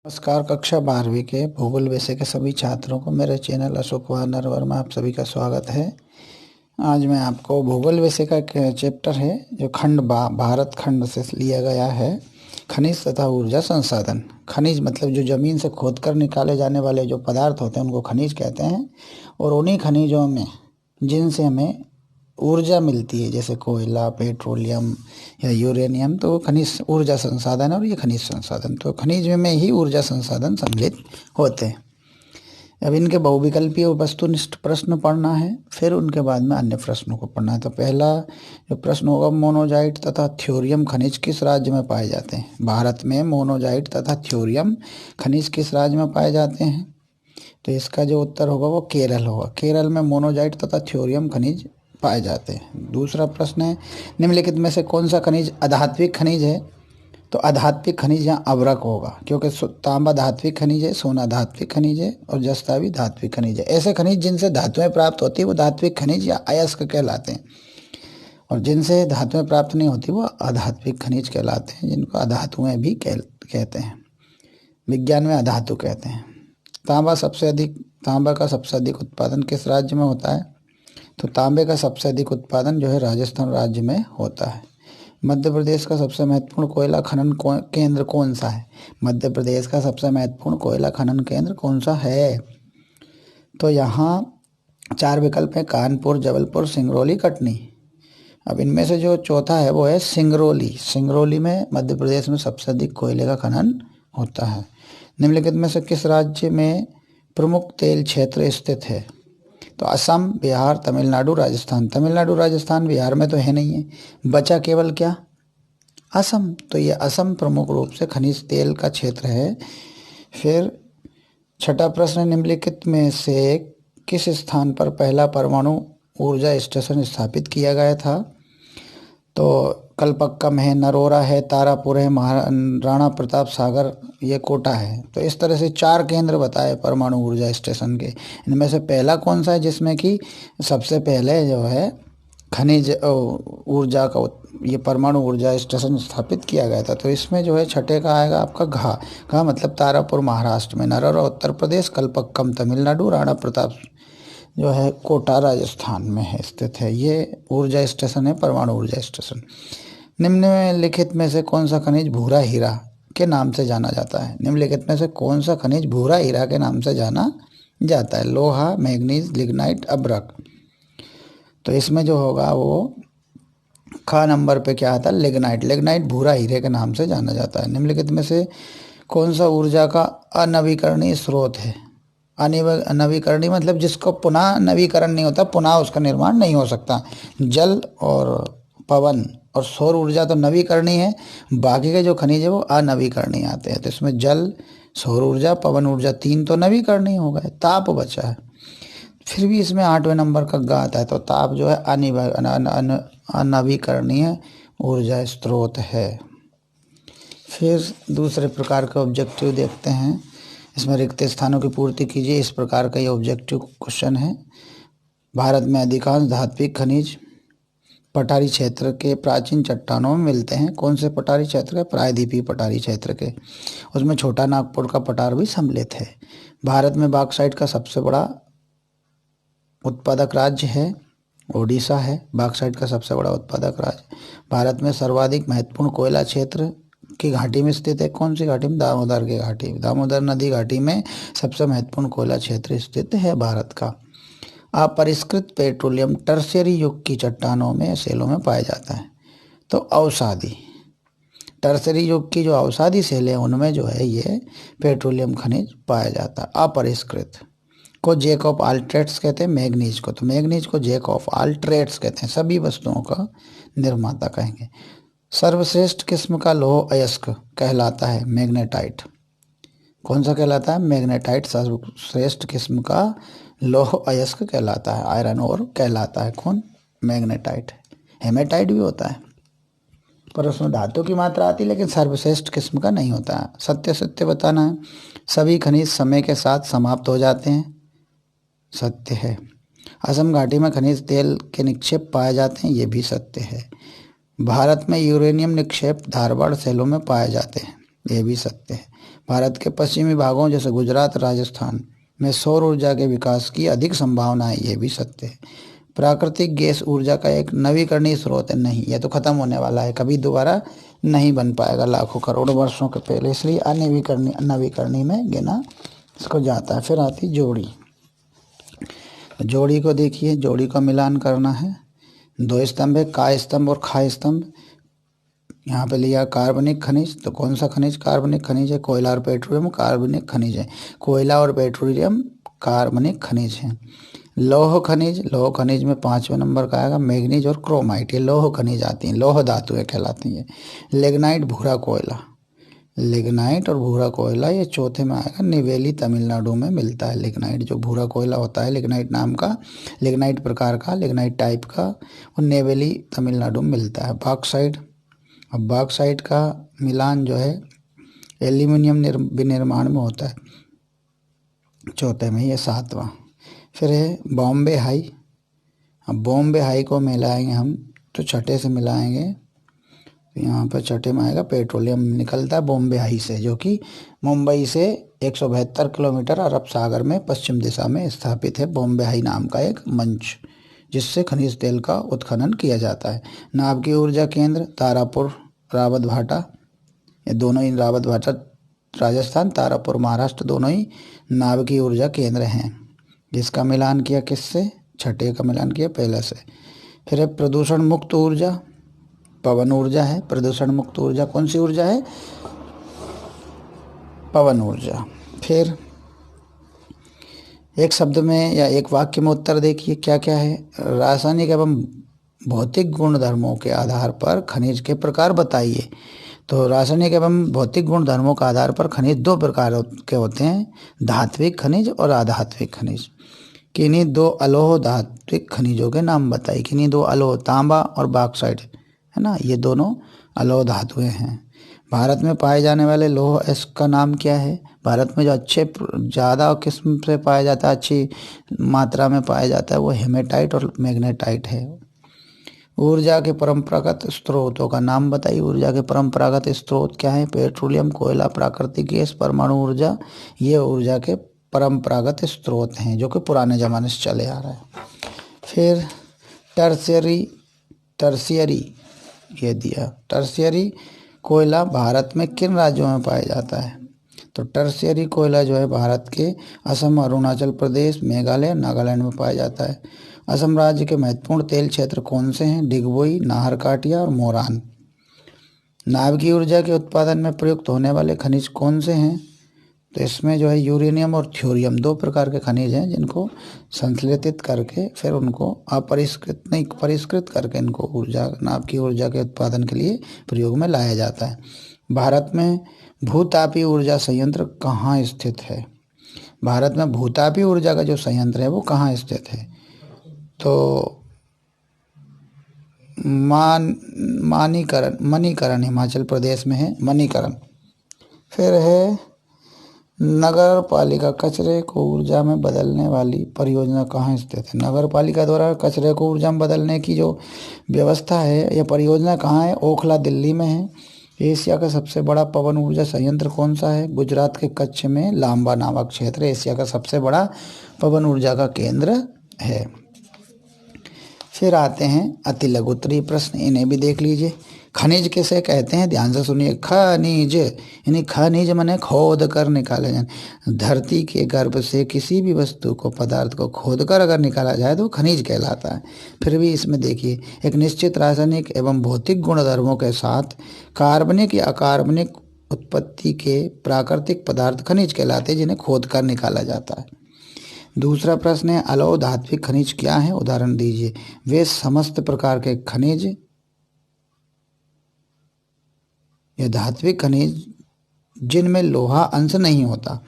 नमस्कार। कक्षा 12वीं के भूगोल विषय के सभी छात्रों को मेरे चैनल अशोक कुमार नरवर्मा आप सभी का स्वागत है। आज मैं आपको भूगोल विषय का एक चैप्टर है जो भारत खंड से लिया गया है, खनिज तथा ऊर्जा संसाधन। खनिज मतलब जो ज़मीन से खोदकर निकाले जाने वाले जो पदार्थ होते हैं उनको खनिज कहते हैं, और उन्हीं खनिजों में जिनसे हमें ऊर्जा मिलती है जैसे कोयला, पेट्रोलियम या यूरेनियम, तो वो खनिज ऊर्जा संसाधन है और ये खनिज संसाधन, तो खनिज में ही ऊर्जा संसाधन सम्मिलित होते हैं। अब इनके बहुविकल्पीय और वस्तुनिष्ठ प्रश्न पढ़ना है, फिर उनके बाद में अन्य प्रश्नों को पढ़ना है। तो पहला जो प्रश्न होगा, मोनोजाइट तथा थ्योरियम खनिज किस राज्य में पाए जाते हैं? भारत में मोनोजाइट तथा थ्योरियम खनिज किस राज्य में पाए जाते हैं? तो इसका जो उत्तर होगा वो केरल होगा। केरल में मोनोजाइट तथा थ्योरियम खनिज पाए जाते हैं। दूसरा प्रश्न है, निम्नलिखित में से कौन सा खनिज अधात्विक खनिज है? तो अधात्विक खनिज यहाँ अभ्रक होगा, क्योंकि तांबा धात्विक खनिज है, सोना धात्विक खनिज है और जस्ता भी धात्विक खनिज है। ऐसे खनिज जिनसे धातुएं प्राप्त होती है वो धात्विक खनिज या अयस्क कहलाते हैं, और जिनसे धातुएं प्राप्त नहीं होती वो अधात्विक खनिज कहलाते हैं, जिनको अधातुएं भी कहते हैं, विज्ञान में अधातु कहते हैं। तांबा का सबसे अधिक उत्पादन किस राज्य में होता है? तो तांबे का सबसे अधिक उत्पादन जो है राजस्थान राज्य में होता है। मध्य प्रदेश का सबसे महत्वपूर्ण कोयला खनन केंद्र कौन सा है? मध्य प्रदेश का सबसे महत्वपूर्ण कोयला खनन केंद्र कौन सा है? तो यहाँ 4 विकल्प हैं, कानपुर, जबलपुर, सिंगरौली, कटनी। अब इनमें से जो चौथा है वो है सिंगरौली। सिंगरौली में मध्य प्रदेश में सबसे अधिक कोयले का खनन होता है। निम्नलिखित में से किस राज्य में प्रमुख तेल क्षेत्र स्थित है? तो असम, बिहार, तमिलनाडु, राजस्थान। तमिलनाडु, राजस्थान, बिहार में तो है नहीं है, बचा केवल क्या? असम। तो ये असम प्रमुख रूप से खनिज तेल का क्षेत्र है। फिर छठा प्रश्न, निम्नलिखित में से किस स्थान पर पहला परमाणु ऊर्जा स्टेशन स्थापित किया गया था? तो कलपक्कम है, नरोरा है, तारापुर है, राणा प्रताप सागर, ये कोटा है। तो इस तरह से 4 केंद्र बताए परमाणु ऊर्जा स्टेशन के। इनमें से पहला कौन सा है जिसमें कि सबसे पहले जो है खनिज ऊर्जा का ये परमाणु ऊर्जा स्टेशन स्थापित किया गया था? तो इसमें जो है छठे का आएगा आपका घा मतलब तारापुर महाराष्ट्र में, नरोरा उत्तर प्रदेश, कलपक्कम तमिलनाडु, राणा प्रताप जो है कोटा राजस्थान में है स्थित है। ये ऊर्जा स्टेशन है, परमाणु ऊर्जा स्टेशन। निम्नलिखित में से कौन सा खनिज भूरा हीरा के नाम से जाना जाता है? निम्नलिखित में से कौन सा खनिज भूरा हीरा के नाम से जाना जाता है? लोहा, मैग्नीज, लिग्नाइट, अभ्रक। तो इसमें जो होगा वो खा नंबर पे क्या आता है? लिग्नाइट। लिग्नाइट भूरा हीरे के नाम से जाना जाता है। निम्नलिखित में से कौन सा ऊर्जा का अनवीकरणीय स्रोत है? अनवीकरणीय मतलब जिसको पुनः नवीकरण नहीं होता, पुनः उसका निर्माण नहीं हो सकता। जल और पवन और सौर ऊर्जा तो नवीकरणीय है, बाकी के जो खनिज है वो अनवीकरणीय आते हैं। तो इसमें जल, सौर ऊर्जा, पवन ऊर्जा 3 तो नवीकरणीय हो गए, ताप बचा है। फिर भी इसमें 8वें नंबर का गा आता है, तो ताप जो है अनवीकरणीय ऊर्जा स्रोत है। फिर दूसरे प्रकार के ऑब्जेक्टिव देखते हैं। इसमें रिक्त स्थानों की पूर्ति कीजिए, इस प्रकार का ये ऑब्जेक्टिव क्वेश्चन है। भारत में अधिकांश धात्विक खनिज पठारी क्षेत्र के प्राचीन चट्टानों में मिलते हैं। कौन से पठारी क्षेत्र के? प्रायद्वीपीय पठारी क्षेत्र के। उसमें छोटा नागपुर का पठार भी सम्मिलित है। भारत में बॉक्साइट का सबसे बड़ा उत्पादक राज्य है ओडिशा है। बॉक्साइट का सबसे बड़ा उत्पादक राज्य। भारत में सर्वाधिक महत्वपूर्ण कोयला क्षेत्र की घाटी में स्थित है। कौन सी घाटी में? दामोदर की घाटी। दामोदर नदी घाटी में सबसे महत्वपूर्ण कोयला क्षेत्र स्थित है भारत का। अपरिष्कृत पेट्रोलियम टर्शियरी युग की चट्टानों में, सेलों में पाया जाता है। तो अवसादी, टर्शियरी युग की जो अवसादी सेलें उनमें जो है ये पेट्रोलियम खनिज पाया जाता है। अपरिष्कृत को जैक ऑफ ऑल ट्रेड्स कहते हैं, मैग्नीज को। तो मैग्नीज को जैक ऑफ ऑल ट्रेड्स कहते हैं, सभी वस्तुओं का निर्माता कहेंगे। सर्वश्रेष्ठ किस्म का लौह अयस्क कहलाता है मैग्नेटाइट। कौन सा कहलाता है? मैग्नेटाइट सर्वश्रेष्ठ किस्म का लौह अयस्क कहलाता है। आयरन ओर कहलाता है कौन? मैग्नेटाइट। हेमेटाइट भी होता है पर उसमें धातु की मात्रा आती है, लेकिन सर्वश्रेष्ठ किस्म का नहीं होता है। सत्य सत्य बताना है। सभी खनिज समय के साथ समाप्त हो जाते हैं, सत्य है। असम घाटी में खनिज तेल के निक्षेप पाए जाते हैं, ये भी सत्य है। भारत में यूरेनियम निक्षेप धारवाड़ सेलों में पाए जाते हैं, ये भी सत्य है। भारत के पश्चिमी भागों जैसे गुजरात, राजस्थान में सौर ऊर्जा के विकास की अधिक संभावना है, ये भी सत्य है। प्राकृतिक गैस ऊर्जा का एक नवीकरणीय स्रोत है, नहीं, ये तो खत्म होने वाला है, कभी दोबारा नहीं बन पाएगा लाखों करोड़ वर्षों के पहले, इसलिए अनवीकरणीय में गिना इसको जाता है। फिर आती जोड़ी। जोड़ी को देखिए, जोड़ी का मिलान करना है। दो स्तंभ है, का स्तंभ और खा स्तंभ। यहाँ पे लिया कार्बनिक खनिज, तो कौन सा खनिज कार्बनिक खनिज है? कोयला और पेट्रोलियम कार्बनिक खनिज है। कोयला और पेट्रोलियम कार्बनिक खनिज है। लौह खनिज, लौह खनिज में 5वें नंबर का आएगा मैग्नीज और क्रोमाइट, ये लौह खनिज आती हैं, लौह धातुएं कहलाती हैं। लिग्नाइट भूरा कोयला, लिग्नाइट और भूरा कोयला ये चौथे में आएगा। निवेली तमिलनाडु में मिलता है लिग्नाइट, जो भूरा कोयला होता है लिग्नाइट नाम का, लिग्नाइट प्रकार का, लिग्नाइट टाइप का, वो नेवेली तमिलनाडु में मिलता है। बॉक्साइट, अब बॉक्साइट का मिलान जो है एल्यूमिनियम विनिर्माण में होता है, चौथे में, ये 7वां। फिर है बॉम्बे हाई। अब बॉम्बे हाई को मिलाएंगे हम तो छठे से मिलाएंगे, यहाँ पर छठे में आएगा पेट्रोलियम निकलता है बॉम्बे हाई से, जो कि मुंबई से 172 किलोमीटर अरब सागर में पश्चिम दिशा में स्थापित है। बॉम्बे हाई नाम का एक मंच, जिससे खनिज तेल का उत्खनन किया जाता है। नाभिकीय ऊर्जा केंद्र तारापुर, रावत भाटा, ये दोनों ही, रावत भाटा राजस्थान, तारापुर महाराष्ट्र, दोनों ही नाभिकीय ऊर्जा केंद्र हैं, जिसका मिलान किया किससे? छठे का मिलान किया पहले से। फिर है प्रदूषण मुक्त ऊर्जा, पवन ऊर्जा है। प्रदूषण मुक्त ऊर्जा कौन सी ऊर्जा है? पवन ऊर्जा। फिर एक शब्द में या एक वाक्य में उत्तर देखिए क्या क्या है। रासायनिक एवं भौतिक गुणधर्मों के आधार पर खनिज के प्रकार बताइए। तो रासायनिक एवं भौतिक गुणधर्मों के आधार पर खनिज 2 प्रकार के होते हैं, धात्विक खनिज और अधात्विक खनिज। किन्हीं 2 अलोह धात्विक खनिजों के नाम बताइए। किन्हीं 2 अलोह, तांबा और बॉक्साइट, है ना, ये दोनों अलोह धातुएं हैं। भारत में पाए जाने वाले लौह इसका नाम क्या है? भारत में जो अच्छे ज़्यादा किस्म से पाया जाता है, अच्छी मात्रा में पाया जाता है, वो हेमेटाइट और मैग्नेटाइट है। ऊर्जा के परंपरागत स्रोतों का नाम बताइए। ऊर्जा के परंपरागत स्रोत क्या है? पेट्रोलियम, कोयला, प्राकृतिक गैस, परमाणु ऊर्जा, ये ऊर्जा के परंपरागत स्रोत हैं, जो कि पुराने ज़माने से चले आ रहे हैं। फिर टर्शियरी ये दिया। टर्शियरी कोयला भारत में किन राज्यों में पाया जाता है? तो टर्शियरी कोयला जो है भारत के असम, अरुणाचल प्रदेश, मेघालय, नागालैंड में पाया जाता है। असम राज्य के महत्वपूर्ण तेल क्षेत्र कौन से हैं? डिगबोई, नाहरकाटिया और मोरान। नाभिकीय ऊर्जा के उत्पादन में प्रयुक्त होने वाले खनिज कौन से हैं? तो इसमें जो है यूरेनियम और थ्योरियम 2 प्रकार के खनिज हैं, जिनको संश्लेषित करके फिर उनको परिष्कृत करके इनको ऊर्जा, नाभिकीय ऊर्जा के उत्पादन के लिए प्रयोग में लाया जाता है। भारत में भूतापीय ऊर्जा संयंत्र कहाँ स्थित है? भारत में भूतापीय ऊर्जा का जो संयंत्र है वो कहाँ स्थित है? तो मणिकरण हिमाचल प्रदेश में है, मणिकरण। फिर है नगर पालिका कचरे को ऊर्जा में बदलने वाली परियोजना कहाँ स्थित है? नगर पालिका द्वारा कचरे को ऊर्जा में बदलने की जो व्यवस्था है, यह परियोजना कहाँ है? ओखला, दिल्ली में है। एशिया का सबसे बड़ा पवन ऊर्जा संयंत्र कौन सा है? गुजरात के कच्छ में लांबा नामक क्षेत्र एशिया का सबसे बड़ा पवन ऊर्जा का केंद्र है। फिर आते हैं अति लघुत्तरीय प्रश्न, इन्हें भी देख लीजिए। खनिज किसे कहते हैं? ध्यान से सुनिए। खनिज, यानी खनिज माने खोद कर निकाले जाए। धरती के गर्भ से किसी भी वस्तु को, पदार्थ को खोद कर अगर निकाला जाए तो खनिज कहलाता है। फिर भी इसमें देखिए, एक निश्चित रासायनिक एवं भौतिक गुणधर्मों के साथ कार्बनिक या अकार्बनिक उत्पत्ति के प्राकृतिक पदार्थ खनिज कहलाते हैं, जिन्हें खोद कर निकाला जाता है। दूसरा प्रश्न है अलोह धात्विक खनिज क्या है? उदाहरण दीजिए। वे समस्त प्रकार के खनिज या धात्विक खनिज जिनमें लोहा अंश नहीं होता।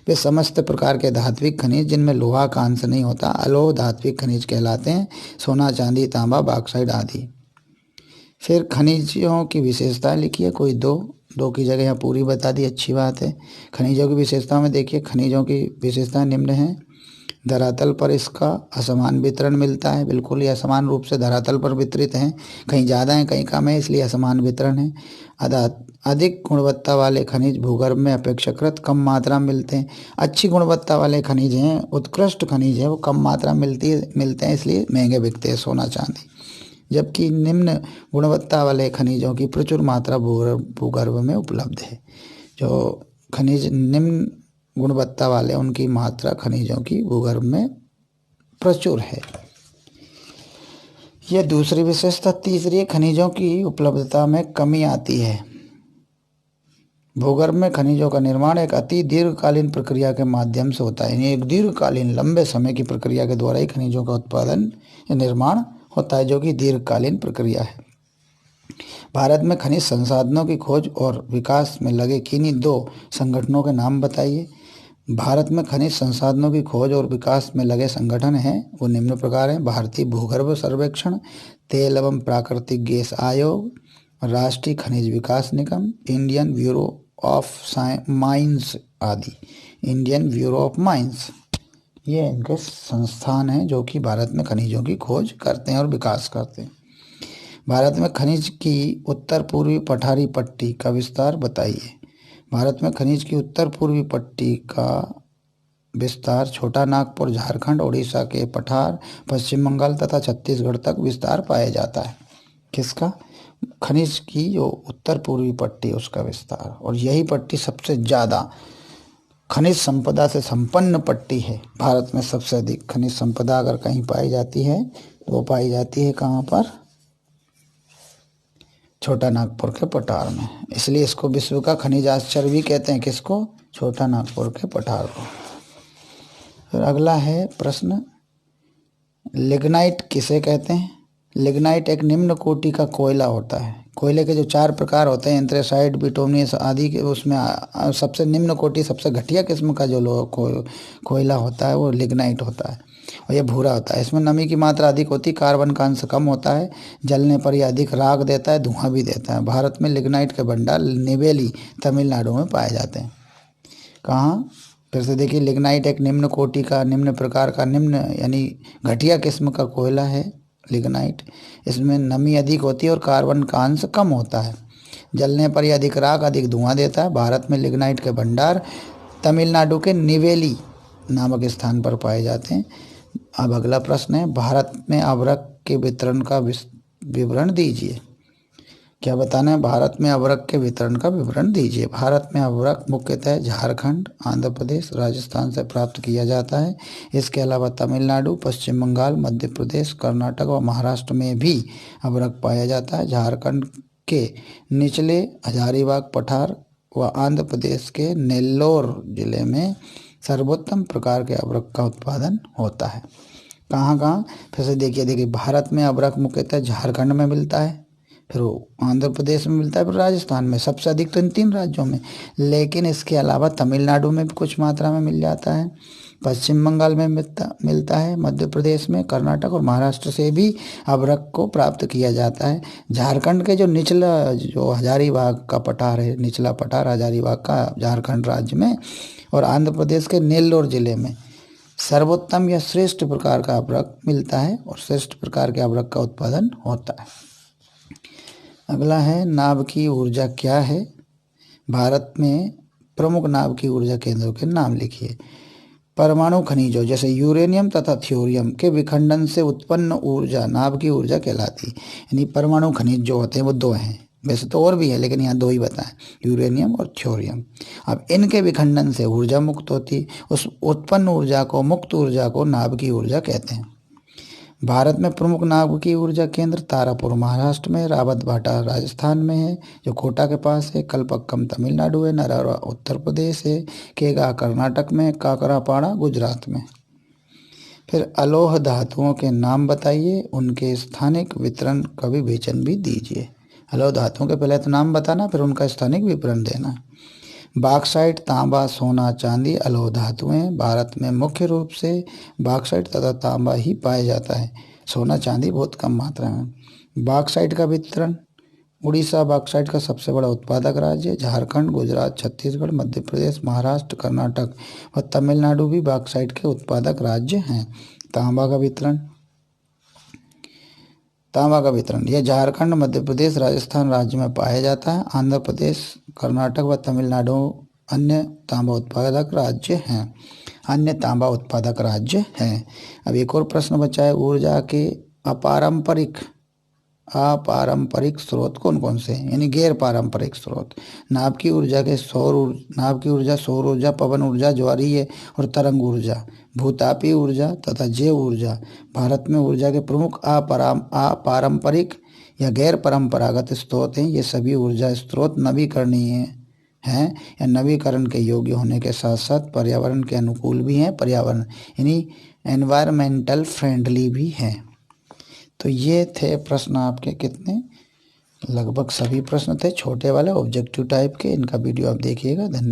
वे समस्त प्रकार के धात्विक खनिज जिनमें लोहा का अंश नहीं होता अलोह धात्विक खनिज कहलाते हैं। सोना, चांदी, तांबा, बॉक्साइट आदि। फिर खनिजों की विशेषताएं लिखिए, कोई दो की जगह यहाँ पूरी बता दी, अच्छी बात है। खनिजों की विशेषताओं में देखिए, खनिजों की विशेषताएं निम्न हैं। धरातल पर इसका असमान वितरण मिलता है, बिल्कुल ये असमान रूप से धरातल पर वितरित हैं, कहीं ज़्यादा है कहीं कम है, इसलिए असमान वितरण है। अधिक गुणवत्ता वाले खनिज भूगर्भ में अपेक्षाकृत कम मात्रा में मिलते हैं। अच्छी गुणवत्ता वाले खनिज हैं, उत्कृष्ट खनिज हैं, वो कम मात्रा में मिलते हैं, इसलिए महंगे बिकते हैं, सोना चांदी। जबकि निम्न गुणवत्ता वाले खनिजों की प्रचुर मात्रा भूगर्भ में उपलब्ध है। जो खनिज निम्न गुणवत्ता वाले, उनकी मात्रा खनिजों की भूगर्भ में प्रचुर है। यह दूसरी विशेषता। तीसरी, खनिजों की उपलब्धता में कमी आती है। भूगर्भ में खनिजों का निर्माण एक अति दीर्घकालीन प्रक्रिया के माध्यम से होता है, यानी एक दीर्घकालीन लंबे समय की प्रक्रिया के द्वारा ही खनिजों का उत्पादन या निर्माण होता है, जो कि दीर्घकालीन प्रक्रिया है। भारत में खनिज संसाधनों की खोज और विकास में लगे किन्हीं दो संगठनों के नाम बताइए। भारत में खनिज संसाधनों की खोज और विकास में लगे संगठन हैं, वो निम्न प्रकार हैं। भारतीय भूगर्भ सर्वेक्षण, तेल एवं प्राकृतिक गैस आयोग, राष्ट्रीय खनिज विकास निगम, इंडियन ब्यूरो ऑफ माइंस आदि। इंडियन ब्यूरो ऑफ माइंस, ये इनके संस्थान हैं जो कि भारत में खनिजों की खोज करते हैं और विकास करते हैं। भारत में खनिज की उत्तर पूर्वी पठारी पट्टी का विस्तार बताइए। भारत में खनिज की उत्तर पूर्वी पट्टी का विस्तार छोटा नागपुर, झारखंड, उड़ीसा के पठार, पश्चिम बंगाल तथा छत्तीसगढ़ तक विस्तार पाया जाता है। किसका? खनिज की जो उत्तर पूर्वी पट्टी, उसका विस्तार। और यही पट्टी सबसे ज़्यादा खनिज संपदा से संपन्न पट्टी है। भारत में सबसे अधिक खनिज संपदा अगर कहीं पाई जाती है तो वो पाई जाती है कहाँ पर? छोटा नागपुर के पठार में। इसलिए इसको विश्व का खनिज आश्चर्य भी कहते हैं। किसको? छोटा नागपुर के पठार को। फिर अगला है प्रश्न, लिग्नाइट किसे कहते हैं? लिग्नाइट एक निम्न कोटि का कोयला होता है। कोयले के जो 4 प्रकार होते हैं, एंथ्रेसाइट, बिटुमिनस आदि के, उसमें सबसे निम्न कोटि, सबसे घटिया किस्म का जो कोयला होता है वो लिग्नाइट होता है, और ये भूरा होता है। इसमें नमी की मात्रा अधिक होती है, कार्बन का अंश कम होता है, जलने पर यह अधिक राख देता है, धुआं भी देता है। भारत में लिग्नाइट के भंडार नेवेली, तमिलनाडु में पाए जाते हैं। कहाँ? फिर से देखिए, लिग्नाइट एक निम्न कोटि का, निम्न प्रकार का, निम्न यानी घटिया किस्म का कोयला है लिग्नाइट। इसमें नमी अधिक होती है और कार्बन का अंश कम होता है, जलने पर यह अधिक राख, अधिक धुआं देता है। भारत में लिग्नाइट के भंडार तमिलनाडु के नेवेली नामक स्थान पर पाए जाते हैं। अब अगला प्रश्न है, भारत में अभ्रक के वितरण का विवरण दीजिए। क्या बताना है? भारत में अभ्रक के वितरण का विवरण दीजिए। भारत में अभ्रक मुख्यतः झारखंड, आंध्र प्रदेश, राजस्थान से प्राप्त किया जाता है। इसके अलावा तमिलनाडु, पश्चिम बंगाल, मध्य प्रदेश, कर्नाटक और महाराष्ट्र में भी अभ्रक पाया जाता है। झारखंड के निचले हजारीबाग पठार व आंध्र प्रदेश के नेल्लोर जिले में सर्वोत्तम प्रकार के अभ्रक का उत्पादन होता है। कहाँ कहाँ? फिर से देखिए, भारत में अभ्रक मुख्यतः झारखंड में मिलता है, फिर आंध्र प्रदेश में मिलता है, फिर राजस्थान में। सबसे अधिक तो इन 3 राज्यों में, लेकिन इसके अलावा तमिलनाडु में भी कुछ मात्रा में मिल जाता है, पश्चिम बंगाल में मिलता है, मध्य प्रदेश में, कर्नाटक और महाराष्ट्र से भी अभ्रक को प्राप्त किया जाता है। झारखंड के जो निचला जो हजारीबाग का पठार है, निचला पठार हजारीबाग का झारखंड राज्य में, और आंध्र प्रदेश के नेल्लोर जिले में सर्वोत्तम या श्रेष्ठ प्रकार का अभ्रक मिलता है, और श्रेष्ठ प्रकार के अभ्रक का उत्पादन होता है। अगला है, नाभ की ऊर्जा क्या है? भारत में प्रमुख नाभ की ऊर्जा केंद्रों के नाम लिखिए। परमाणु खनिजों जैसे यूरेनियम तथा थ्योरियम के विखंडन से उत्पन्न ऊर्जा नाभ की ऊर्जा कहलाती। यानी परमाणु खनिज जो होते हैं वो 2 हैं, वैसे तो और भी है लेकिन यहाँ 2 ही बताएं, यूरेनियम और थ्योरियम। अब इनके विखंडन से ऊर्जा मुक्त होती, उस उत्पन्न ऊर्जा को, मुक्त ऊर्जा को नाभ की ऊर्जा कहते हैं। भारत में प्रमुख नाभ की ऊर्जा केंद्र तारापुर महाराष्ट्र में, रावतभाटा राजस्थान में है जो कोटा के पास है, कलपक्कम तमिलनाडु है, नरौरा उत्तर प्रदेश है, केगा कर्नाटक में, काकरापाड़ा गुजरात में। फिर अलोह धातुओं के नाम बताइए, उनके स्थानिक वितरण का विवेचन भी दीजिए। अलोह धातुओं के पहले तो नाम बताना, फिर उनका स्थानिक विवरण देना। बॉक्साइट, तांबा, सोना, चांदी अलोह धातुएं। भारत में मुख्य रूप से बॉक्साइट तथा तांबा ही पाया जाता है, सोना चांदी बहुत कम मात्रा में। बॉक्साइट का वितरण उड़ीसा बॉक्साइट का सबसे बड़ा उत्पादक राज्य है। झारखंड, गुजरात, छत्तीसगढ़, मध्य प्रदेश, महाराष्ट्र, कर्नाटक और तमिलनाडु भी बॉक्साइट के उत्पादक राज्य हैं। तांबा का वितरण यह झारखंड, मध्य प्रदेश, राजस्थान राज्य में पाया जाता है। आंध्र प्रदेश, कर्नाटक व तमिलनाडु अन्य तांबा उत्पादक राज्य हैं। अब एक और प्रश्न बचा है, ऊर्जा के अपारंपरिक स्रोत कौन कौन से हैं, यानी गैर पारंपरिक स्रोत। नाभ की ऊर्जा, सौर ऊर्जा, पवन ऊर्जा, ज्वारीय और तरंग ऊर्जा, भूतापीय ऊर्जा तथा जैव ऊर्जा। भारत में ऊर्जा के प्रमुख अपारंपरिक या गैर परंपरागत स्रोत हैं। ये सभी ऊर्जा स्रोत नवीकरणीय हैं या नवीकरण के योग्य होने के साथ साथ पर्यावरण के अनुकूल भी हैं, पर्यावरण यानी एनवायरमेंटल फ्रेंडली भी हैं। तो ये थे प्रश्न आपके, कितने, लगभग सभी प्रश्न थे छोटे वाले ऑब्जेक्टिव टाइप के। इनका वीडियो आप देखिएगा। धन्यवाद।